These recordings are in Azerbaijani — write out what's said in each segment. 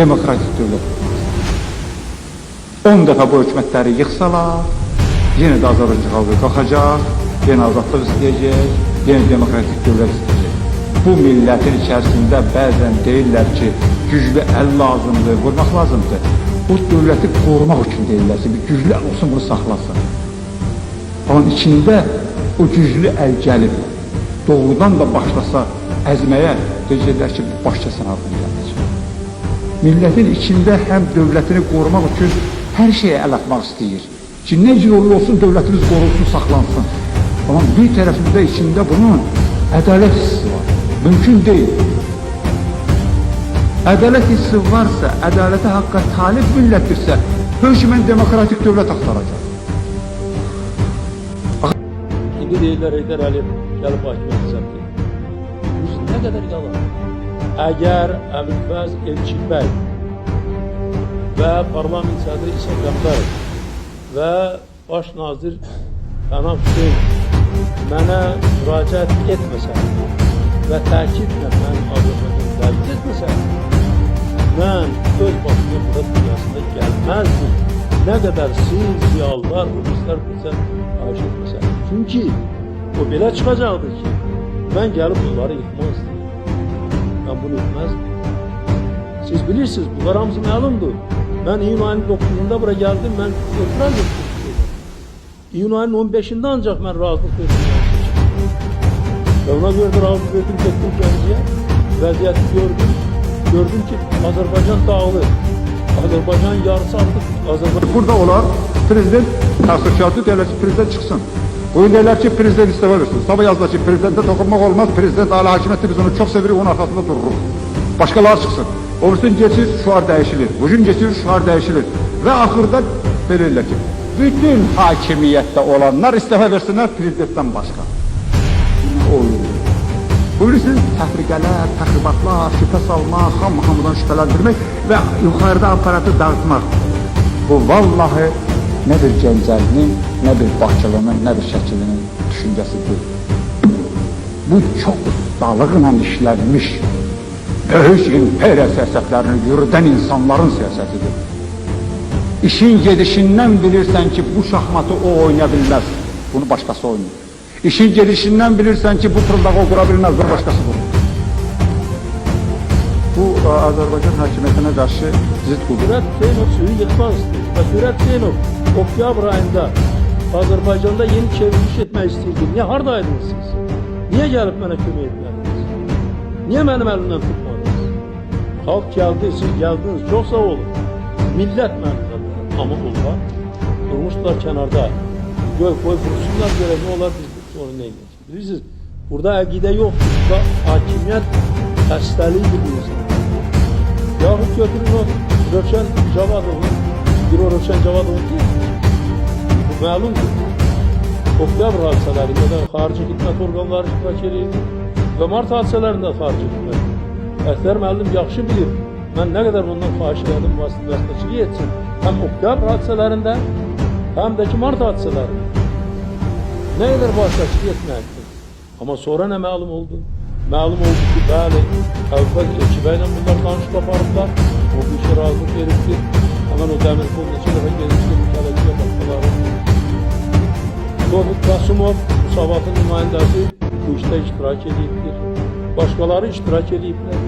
demokratik dövlət. 10 dəfə bu hökumətləri yıxsalar, yenə də Azərbaycan xalqı qalxacaq, yenə azadlıq istəyəcək, yenə demokratik dövlət istəyəcək. Bu millətin içərisində bəzən deyirlər ki, güclü əl lazımdır, vurmaq lazımdır. Bu dövləti qorumaq üçün deyirlər ki, bir güclü əl olsun, bunu saxlasın. Onun içində o güclü əl gəlib, doğrudan da başlasa əzməyə, deyəcəklər ki, başça sənadını gələcək. Millətin içində həm dövlətini qorumaq üçün hər şeyə əl atmaq istəyir. Ki, nə cür olursa dövlətimiz qorulsun, saxlansın. Amma bir tərəfində içində bunun ədalət hissi var. Mümkün deyil. Ədalət hissi varsa, ədalətə haqqa talib millətdirsə, hökmən demokratik dövlət axtaracaq. İndi deyirlər, Heydər Əliyev gəlib hakimiyyət düzəltdi. Bu nə qədər yalan. Əgər Əbülfəz Elçin bəy və parlament sədri İsa Qəmbərov və baş nazir Pənah Hüseyin mənə müraciət etməsə və təkidlə mən Azərbaycan dəvət etməsə, mən öz başına burada dünyasında gəlməzdim. Nə qədər siz, ziyalılar, bizlər bizə xahiş etməsə. Çünki o belə çıxacaqdı ki, mən gəlib bunları yıxmaq istəyirəm. Mən bunu etməzdim. Siz bilirsiniz, bunlar hamısı məlumdur. Mən iyun ayının 9'unda bura geldim, mən etiraz ettim. İyun ayının 15'inde ancak mən razılıq verdim. Və ona görə də razılıq verdim, getdim Gəncəyə, vəziyyəti gördüm. Gördüm ki, Azərbaycan dağılır. Azərbaycan yarısı artıq Azərbaycan. Burada olar, prezident təsdiqatı deyirlər ki, prezident çıxsın. Bugün deyirlər ki, prezident istifa versin. Sabah yazdılar ki, prezidentə toxunmaq olmaz, prezident ali hakimiyyətdir, biz onu çox sevirik, onun arkasında dururuq. Başqaları çıxsın. Orusun geçir, şuar değişilir. Bugün geçir, şuar değişilir. Ve ahırda belirler ki, bütün hakimiyette olanlar istifa versinler prezidentten başka. Bu bilirsiniz, təfriqələr, təxribatlar, şübhə salmaq, hamıdan şübhələndirmək və yuxarıda aparatı dağıtmaq. Bu vallahi nə bir Gəncəlinin, nə bir Bakılının, nə bir Şəkilinin düşüncəsidir. Bu çox ustalıqla işlənmiş, böyük imperiya siyasətlərini yürüdən insanların siyasətidir. İşin gedişindən bilirsən ki, bu şahmatı o oynaya bilməz, bunu başqası oynayır. İşin gedişindən bilirsən ki, bu fırlağı o qura bilməz, bunu başqası qurur. Bu Azərbaycan hakimiyyətinə qarşı zid qurur. Qüdrət Hüseynov suyu yıxmaq istəyir. Və Qüdrət Hüseynov oktyabr ayında Azərbaycanda yeni çevriliş etmək istəyirdi. Niyə haradaydınız siz? Niyə gəlib mənə kömək etmədiniz? Niyə mənim əlimdən tutmadınız? Xalq gəldi, siz gəldiniz, çox sağ olun. Millət mənimdir. Amma onlar durmuşlar kənarda. Göy koy vursunlar, görə nə olar, biz onu neyləyirik? Bilirsiniz, burada əqidə yoxdur. Burada hakimiyyət xəstəliyidir bu insan. Yaxud götürün o Rövşən Cavadov'un, bir o Rövşən Cavadov'un değil. Bu məlumdur. Oktyabr hadisələrində də xarici xidmət orqanları iştirak edir və mart hadisələrində xarici xidmət. Əxtər müəllim yaxşı bilir. Mən nə qədər ondan xahiş edim vasitəçilik etsin. Həm oktyabr hadisələrində, həm də ki mart hadisələrində. Nə qədər vasitəçilik etməkdir. Amma sonra nə məlum oldu? Məlum oldu ki, bəli, Əvvəl Elçibəylə bunlar danışıb aparıblar. O bir işə razılıq veribdir. Hemen o Dəmirqul neçə dəfə gelmişdir, mütələkiyə başqaları. Tofiq Qasımov, Müsavatın nümayəndəsi bu işdə iştirak edibdir. Başqaları iştirak ediblər.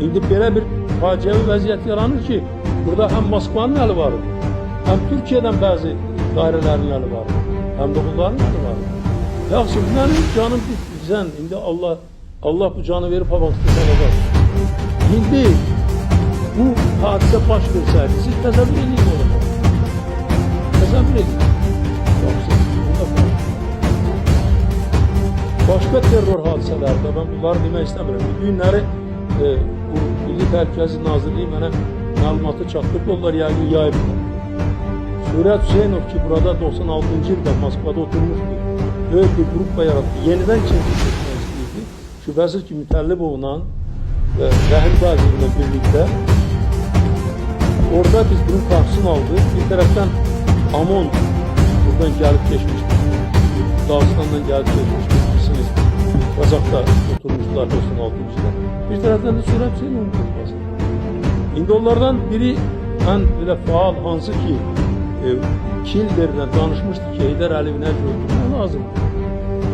İndi belə bir faciəvi vəziyyət yaranır ki, burada həm Moskvanın əli var, həm Türkiyədən bəzi dairələrin əli var, həm də bunların əli var. Yaxşı, mənim canım bizən, indi Allah bu canı verib havasını salacaq. İndi bu hadisə baş versəydi, siz təsəvvür edin orada. Təsəvvür edin. Yaxşı, bunda var. Başqa terror hadisələrdə, mən bunları demək istəmirəm. Bu günləri bu Milli Təhlükəsizlik Nazirliyi mənə məlumatı çatdırıb, onlar yəqin yayıblar. Qüdrət Hüseynov ki, burada 96-cı ildə Moskvada oturmuşdu, böyük bir qrupa yarattı, yenidən çevriliş etmək istəyirdi. Şübhəsiz ki, Mütəllibovla və Rəhim Qaziyevlə birlikdə orada biz bunun qarşısını aldıq. Bir tərəfdən Amon buradan gəlib geçmişdir, Dağıstandan gəlib geçmişdir, bilirsiniz, Qazaqda oturmuşdular 96-cı ildə. Bir tərəfdən də Qüdrət Hüseynovun qrupası. İndi onlardan biri ən belə faal, hansı ki Kilder'lə danışmışdı ki, Heydər Əliyevin öldürmək lazımdır.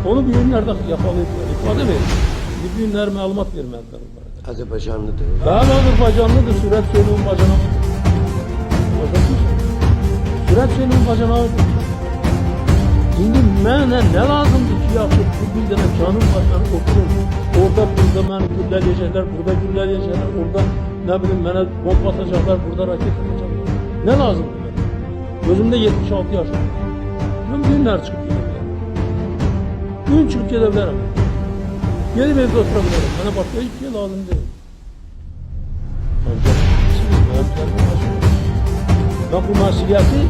Onu bu günlərdə yaxalayıblar, ifadə verir. Bir günlər məlumat vermədilər onlara. Azərbaycanlıdır. Bəli, Azərbaycanlıdır, Sürət Hüseynov bacanağıdır. Sürət Hüseynov bacanağıdır. İndi mənə nə lazımdır ki, yaxşı, bu bir dənə canım var, mən oturum. Orada, burada məni güllələyəcəklər, burada güllələyəcəklər, orada nə bilim, mənə bomba atacaqlar, burada raket atacaqlar. Nə lazımdır mənə? Gözümdə 76 yaşım. Mən günlər çıxıb gedə bilərəm. Gün çıxıb gedə bilərəm. Gelib evdə otura bilərəm. Mənə başqa hiçbir şey lazım deyil. Ancaq siz mənim üzərimə başlayın. Ben bu məsuliyyəti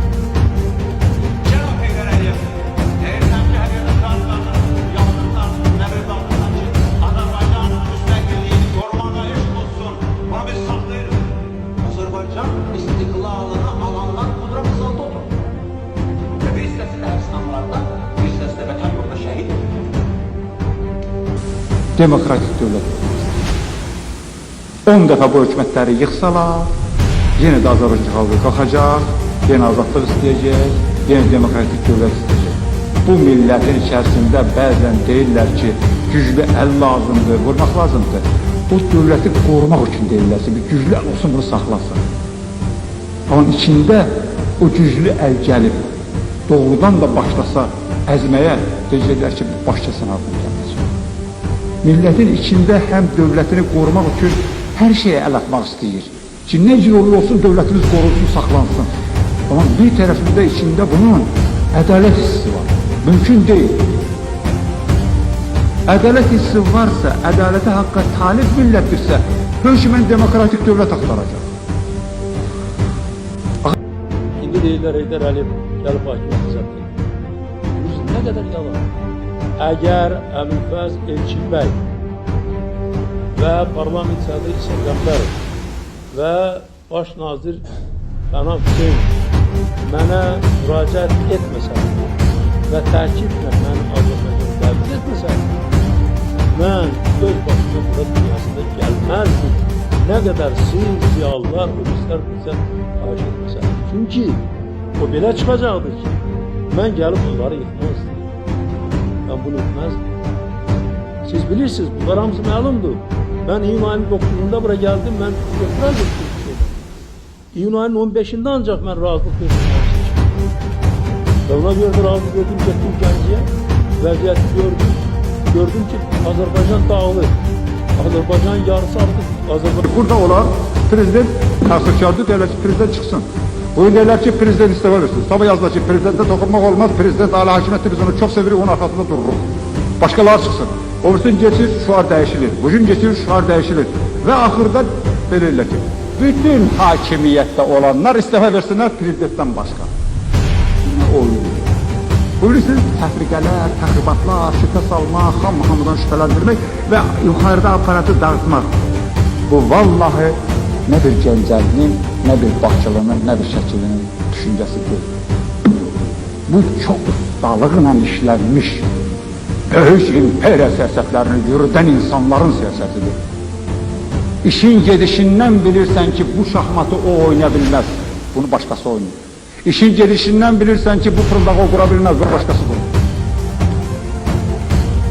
demokratik dövlət. 10 dəfə bu hökumətləri yıxsalar, yenə də Azərbaycan xalqı qalxacaq, yenə azadlıq istəyəcək, yenə demokratik dövlət istəyəcək. Bu millətin içərisində bəzən deyirlər ki, güclü əl lazımdır, vurmaq lazımdır. O dövləti qorumaq üçün deyirlər ki, bir güclü əl olsun, bunu saxlasın. Amma içində o güclü əl gəlib, doğrudan da başlasa əzməyə, deyirlər ki, baş kəsən ardın gəlməyəcək. Millətin içində həm dövlətini qorumaq üçün hər şeyə əl atmaq istəyir. Ki, nə cür olur olsun, dövlətimiz qorulsun, saxlansın. Amma bir tərəfində içində bunun ədalət hissi var. Mümkün deyil. Ədalət hissi varsa, ədalətə haqqa talib millətdirsə, hökmən demokratik dövlət axtaracaq. İndi deyirlər, Heydər Əliyev gəlib hakimiyyəti zəbt edir. Bu nə qədər yalan. Əgər Əbülfəz Elçibəy və parlament sədri İsa Qəmbərov və baş nazir Pənah Hüseyin mənə müraciət etməsə və təkidlə məni Azərbaycan dəvət etməsə, mən öz başına burada dünyasında gəlməzdim. Nə qədər siz, ziyalılar, polislər bizdən xahiş etməsə. Çünki o belə çıxacaqdır ki, mən gəlib bunları yıxmaq istəyirəm. Ben bunu etmezdim. Siz bilirsiniz, bunlar hamısı məlumdur. Ben iyun ayının 9'unda buraya geldim, ben itiraz ettim bir şeyden. İyun ayının 15'inde ancak ben razılık verdim. Ve ona göre de razılık verdim, gittim Gəncəyə, vəziyyəti gördüm. Gördüm ki, Azərbaycan dağılır. Azərbaycan yarısı artık Azərbaycan. Burada olan prezident təxirkardır, deyirlər ki, prezident çıxsın. Bugün deyirlər ki, prezident istifa versin. Sabah yazdılar ki, prezidentə toxunmaq olmaz, prezident ali hakimiyyətdə biz onu çox sevirik, onun arkasında dururuq. Başqaları çıxsın. O birisi geçir, şuar dəyişilir. Bugün geçir, şuar dəyişilir. Və axırda belirlər ki, bütün hakimiyyətdə olanlar istifa versinlər prezidentdən başqa. Nə oyun? Bilirsiniz, təfriqələr, təxribatlar, şübhə salmaq, hamıdan şübhələndirmək və yuxarıda aparatı dağıtmaq. Bu vallahi nə bir Gəncəlinin, nə bir Bakılının, nə bir Şəkilinin düşüncəsi deyil. Bu çox ustalıqla işlənmiş, böyük imperiya siyasətlərini yürüdən insanların siyasətidir. İşin gedişindən bilirsən ki, bu şahmatı o oynaya bilməz, bunu başqası oynayır. İşin gedişindən bilirsən ki, bu fırındağı o qura bilməz, bunu başqası qurur.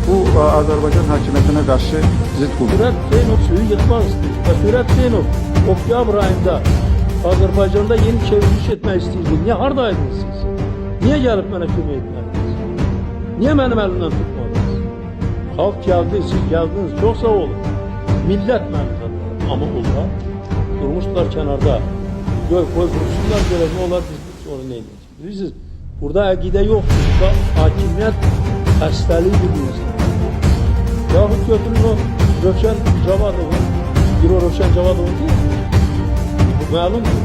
Bu Azərbaycan hakimiyyətinə qarşı zid qurur. Sürət Hüseynov suyu yıkmak istiyor. Ve Sürət Hüseynov oktyabr ayında Azerbaycan'da yeni çevriliş etmək istəyirdi. Niye hardaydınız siz? Niye gelip bana kömək etmədiniz? Niye benim elimden tutmadınız? Halk geldi, siz geldiniz, çok sağ olun. Millət məni tanıdı. Ama onlar durmuşlar kenarda. Koy vursunlar, görevli olar, biz sonra ne edeceğiz? Bilirsiniz, burada əqidə yoxdur. Burada hakimiyyət xəstəliyidir bu insan. Yahut götürün o Rövşən Cavadov'un, bir o Rövşən Cavadov'un değil mi? Bu məlumdur.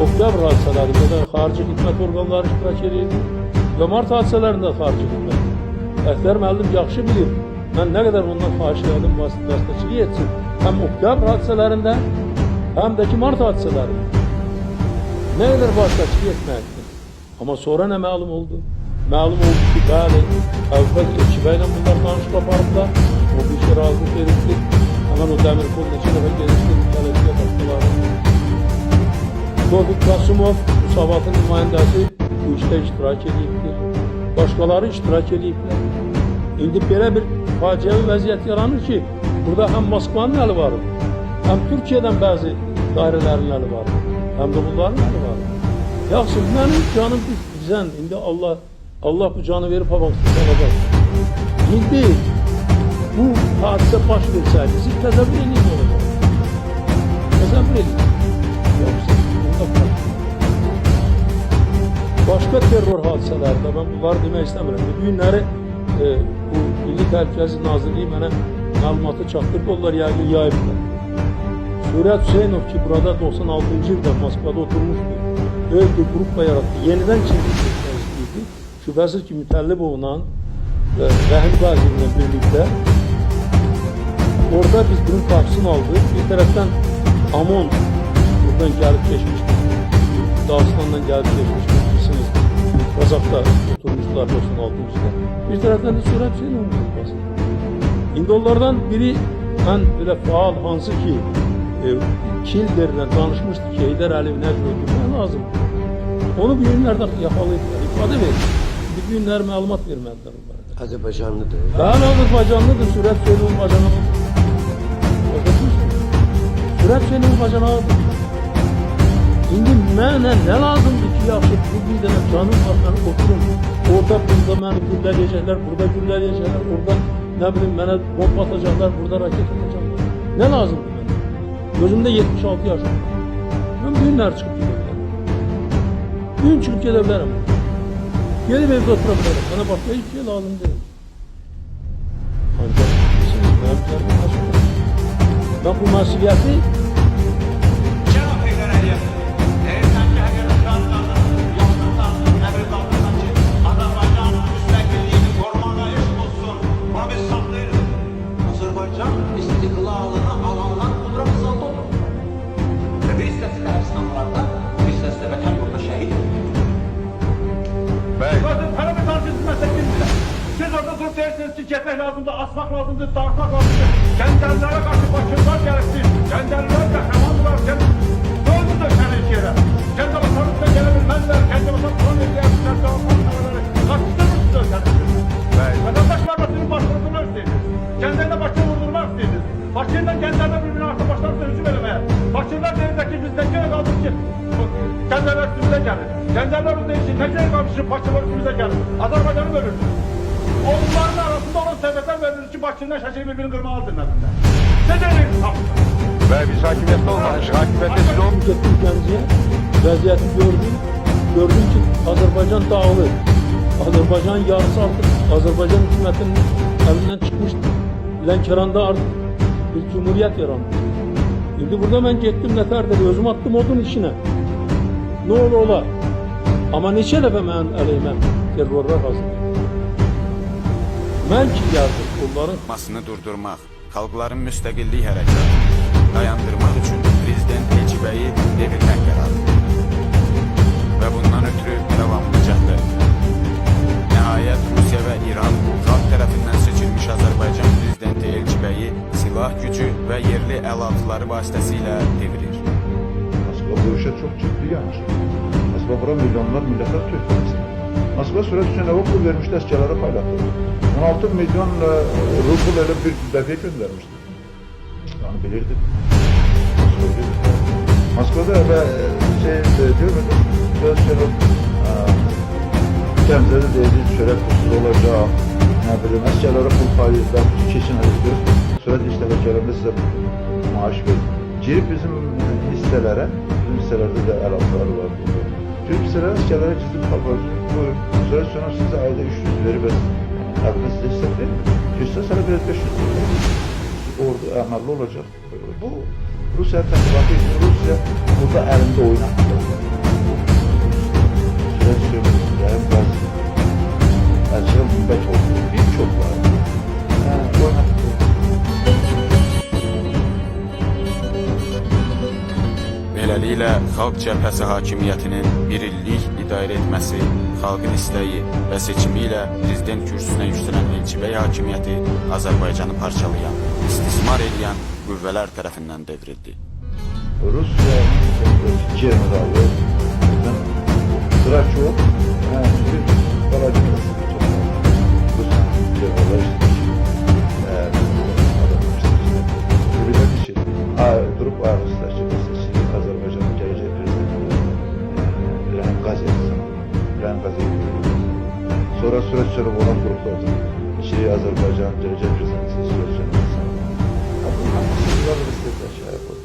Oktyabr hadisələrində də xarici xidmət orqanları iştirak edirdi və mart hadisələrində xarici xidmət. Əhdər müəllim yaxşı bilir. Mən nə qədər ondan xahiş edim vasitəçilik etsin. Həm oktyabr hadisələrində, həm də ki mart hadisələrində. Nə qədər vasitəçilik etməkdir. Amma sonra nə məlum oldu? Məlum oldu ki, bəli, Əvvəl Elçibəylə bunlar danışıq aparıblar. O bir şey razılıq verildi. Hemen o demir kol neçə dəfə gelişdi, belediye başkaları. Tevfik Kasımov, Müsavat'ın nümayəndəsi bu işdə iştirak edibdir. Başkaları iştirak ediblər. İndi belə bir faciəvi vəziyyət yaranır ki, burada həm Moskvanın əli var, həm Türkiyədən bəzi dairələrin əli var, həm də bunların əli var. Yaxşı, mənim canım bizən, indi Allah bu canı verib havaqsız alacaq. İndi bu hadisə baş versəydi, siz təzəvvür edin olacaq. Təzəvvür edin. Yoxsa, bunda qalır. Başka terror hadisələrdə, ben bunları demək istəmirəm. Bu günləri bu Milli Təhlükəsizlik Nazirliyi mənə məlumatı çatdırdı, onlar yəqin yayıblar. Suriyat Hüseynov ki, burada 96-cı ildə Moskvada oturmuşdu, böyük bir grup yarattı, yeniden çevirdi. Şübhəsiz ki, Mütəllibovla ve Rəhim Qaziyevlə birlikte orada biz bunun qarşısını aldık. Bir tərəfdən Amon buradan gəlib geçmişdi, Dağıstan'dan gəlib geçmişdi. Kazak'ta oturmuşlar 96'da. Bir taraftan da Suriyat Hüseyin'in grupası. İndi onlardan biri ben böyle faal hansı ki Kilder'le danışmıştı ki Heydər Əliyev'in öldürmeye lazım. Onu bu günlerde yakalayıplar, ifade verir. Bir günler məlumat vermediler onlara. Azərbaycanlıdır. Ben Azərbaycanlıdır, Suriyat Hüseyin'in bacanağıdır. Suriyat Hüseyin'in bacanağıdır. İndi mənə nə lazımdır ki, yaxşı, bu bir dənə canım var, mən oturum, orada burada məni güllələyəcəklər, burada güllələyəcəklər, orada nə bilim mənə bomba atacaqlar, burada raket atacaqlar. Nə lazımdır mənə? Gözümdə 76 yaşım. Mən günlər çıxıb gedə bilərəm. Gün çıxıb gedə bilərəm. Gelib evdə otura bilərəm. Mənə başqa hiç şey lazım deyil. Ancaq siz mənim üzərimə məsuliyyət. Ben bu məsuliyyəti Getmək lazımdır, asmaq lazımdır, dağıtmaq lazımdır. Gəncəlilərə qarşı başçılar gəlibdir. Gəncəlilər qəhrəmandırlar. Döndürdür sənin yerə. Gəncəbaşlarınız da gələ bilməzlər. Gəncəbaşlar son edəyərsizlər, cavablarları. Qaçışdırırsınız ölkənizi. Vətəndaşlarla sizin başlarınızı istəyirsiniz. Gəncəlilə başını vurdurmaq istəyirsiniz. Bakıyla Gəncəlilə bir-birini artıq başlarınızı hücum eləməyə. Bakılar deyirlər ki, bizdən gene qaldır ki, Gəncəlilər üstümüzə gəlir. Gəncəlilər o deyir ki, nə gene qalmışır, Bakılar üstümüzə gəlir. Azərbaycanı bölürsünüz. Onların arasında olan sebepler verilir ki başından şaşırı birbirini kırmalıdır məbində. Necə verir tapsın? Ve biz hakimiyette olmamış, hakimiyette siz olmamış. gittim Gəncəyə, vəziyyəti gördüm ki Azərbaycan dağılır. Azərbaycan yarısı artık Azərbaycan hükümetinin elinden çıkmıştı. Lənkəranda artık bir cumhuriyet yarandı. Şimdi burada ben gittim nətərdir, özüm attım odun içine. Ne olur olar? Ama neçə dəfə mənim əleyhimə terrorlar hazır. Mən ki gəldim, onların masını durdurmaq, xalqların müstəqillik hərəkatı dayandırmaq üçün Prezident Elçibəyi devirmək qərarı və bundan ötürü davamlı cəhd nəhayət Rusiya və İran xalq tərəfindən seçilmiş Azərbaycan Prezidenti Elçibəyi silah gücü və yerli əlatıları vasitəsilə devirir. Moskva bu işe çok ciddi yanaşır. Moskva bura milyonlar, milletler tökülmesi. Moskva Suriyat Hüseyin'e pul vermişti, askerlere paylaştırdı. 16 milyon rubl öyle bir defiye göndermişti. Yani bilirdik. Moskva'da ve diyor muydu? Söz söylüyorum. Kendisi dedi, çörek pulsuz olacak. Ne bileyim, askerlere pul paylaştırdı. Kesin ediyor. Suriyat işletmelerinde size maaş verir. Girip bizim listelere, bizim listelerde de el altları var. Girip listelere askerlere gizli paylaştırdı. Sonra size ayda 300 verip adını size hissettirir. Küsse sana biraz 500 verir. Orada amallı olacak. Bu Rusya təşkilatı için Rusya burada elinde oynattı. Süreç söylüyoruz. Hem gaz elçiler mümbət oldu. Birçok var. Oynattı. Beləliklə, Xalq Cəbhəsi hakimiyyətinin bir illik idarə etməsi, xalqın istəyi və seçimi ilə prezident kürsüsünə yüksələn Elçibəy hakimiyyəti Azərbaycanı parçalayan, istismar edən qüvvələr tərəfindən devrildi. Rusiyanın generalı Drakov, bir Vladimir Rusiyanın generalı bilirdi ki, durup Ağustos'ta Azerbaycan'ın gelecek prezidenti İlhan Qaziyev. Sonra süreç sürüp olan gruplardan Azerbaycan'ın gelecek prezidenti süreç sürüp. Bunlar istediler şey yapıyor.